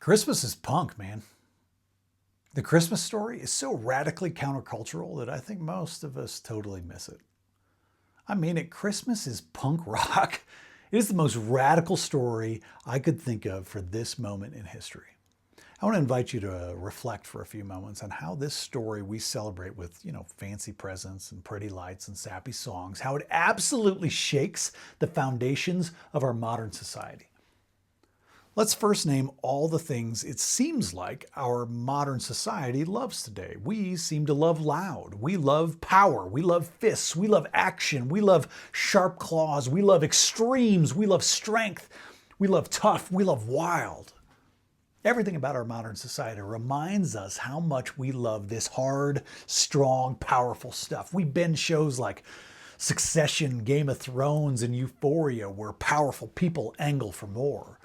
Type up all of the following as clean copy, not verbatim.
Christmas is punk, man. The Christmas story is so radically countercultural that I think most of us totally miss it. I mean it, Christmas is punk rock. It is the most radical story I could think of for this moment in history. I want to invite you to reflect for a few moments on how this story we celebrate with, fancy presents and pretty lights and sappy songs, how it absolutely shakes the foundations of our modern society. Let's first name all the things it seems like our modern society loves today. We seem to love loud. We love power. We love fists. We love action. We love sharp claws. We love extremes. We love strength. We love tough. We love wild. Everything about our modern society reminds us how much we love this hard, strong, powerful stuff. We binge shows like Succession, Game of Thrones, and Euphoria, where powerful people angle for more.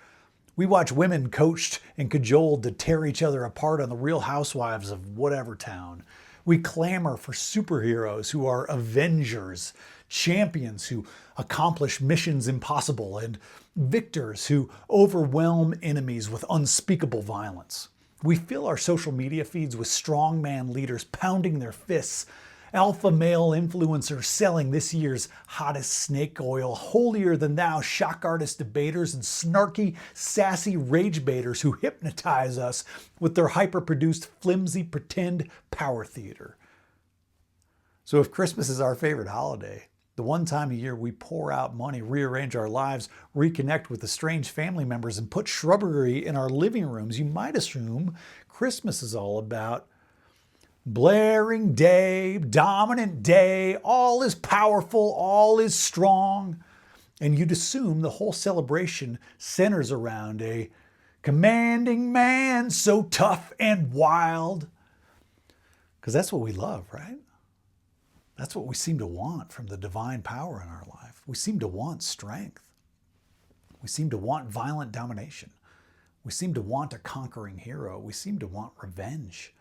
We watch women coached and cajoled to tear each other apart on the Real Housewives of whatever town. We clamor for superheroes who are avengers, champions who accomplish missions impossible, and victors who overwhelm enemies with unspeakable violence. We fill our social media feeds with strongman leaders pounding their fists, alpha male influencers selling this year's hottest snake oil, holier than thou shock artist debaters, and snarky, sassy rage baiters who hypnotize us with their hyper-produced, flimsy, pretend power theater. So if Christmas is our favorite holiday, the one time a year we pour out money, rearrange our lives, reconnect with estranged family members, and put shrubbery in our living rooms, you might assume Christmas is all about blaring day, dominant day, all is powerful, all is strong. And you'd assume the whole celebration centers around a commanding man so tough and wild. Because that's what we love, right? That's what we seem to want from the divine power in our life. We seem to want strength. We seem to want violent domination. We seem to want a conquering hero. We seem to want revenge.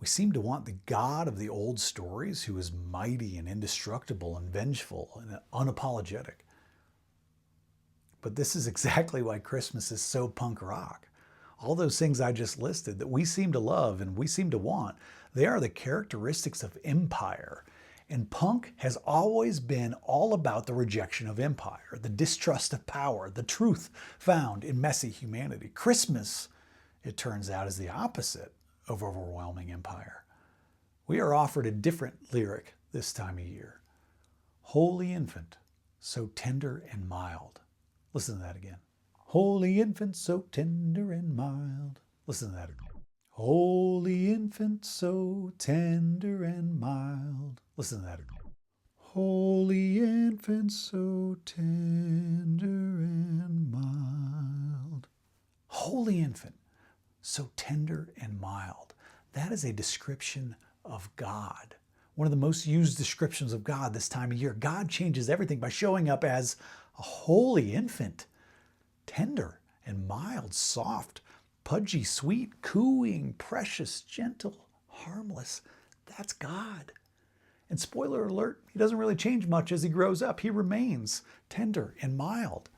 We seem to want the God of the old stories who is mighty and indestructible and vengeful and unapologetic. But this is exactly why Christmas is so punk rock. All those things I just listed that we seem to love and we seem to want, they are the characteristics of empire. And punk has always been all about the rejection of empire, the distrust of power, the truth found in messy humanity. Christmas, it turns out, is the opposite of overwhelming empire. We are offered a different lyric this time of year. Holy infant, so tender and mild. Listen to that again. Holy infant, so tender and mild. Listen to that again. Holy infant, so tender and mild. Listen to that again. Holy infant, so tender and mild. Holy infant, so tender and mild. That is a description of God. One of the most used descriptions of God this time of year. God changes everything by showing up as a holy infant, tender and mild, soft, pudgy, sweet, cooing, precious, gentle, harmless. That's God. And spoiler alert, he doesn't really change much as he grows up. He remains tender and mild.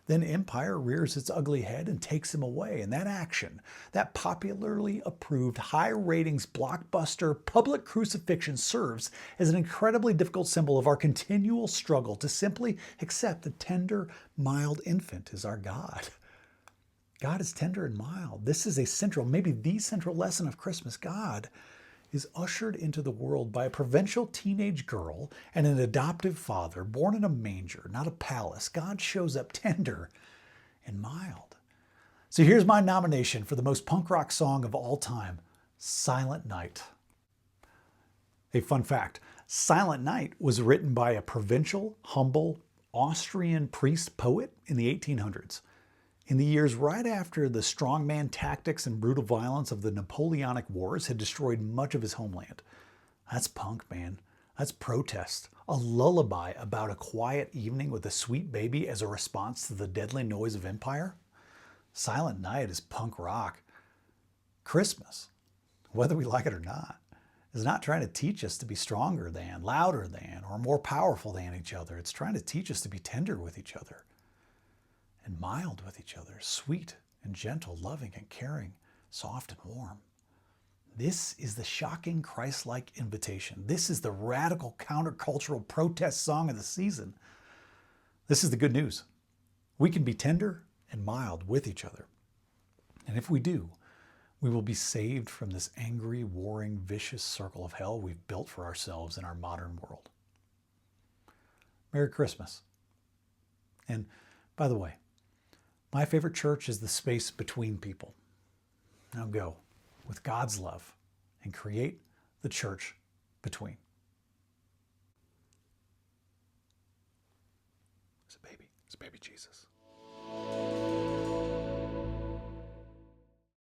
Then empire rears its ugly head and takes him away. And that action, that popularly approved high ratings blockbuster public crucifixion, serves as an incredibly difficult symbol of our continual struggle to simply accept the tender, mild infant as our God. God is tender and mild. This is a central, maybe the central lesson of Christmas. God is ushered into the world by a provincial teenage girl and an adoptive father born in a manger, not a palace. God shows up tender and mild. So here's my nomination for the most punk rock song of all time, Silent Night. A fun fact, Silent Night was written by a provincial, humble, Austrian priest poet in the 1800s. In the years right after the strongman tactics and brutal violence of the Napoleonic Wars had destroyed much of his homeland. That's punk, man. That's protest. A lullaby about a quiet evening with a sweet baby as a response to the deadly noise of empire. Silent Night is punk rock. Christmas, whether we like it or not, is not trying to teach us to be stronger than, louder than, or more powerful than each other. It's trying to teach us to be tender with each other and mild with each other, sweet and gentle, loving and caring, soft and warm. This is the shocking Christ-like invitation. This is the radical countercultural protest song of the season. This is the good news. We can be tender and mild with each other. And if we do, we will be saved from this angry, warring, vicious circle of hell we've built for ourselves in our modern world. Merry Christmas. And by the way, my favorite church is the space between people. Now go with God's love and create the church between. It's a baby Jesus.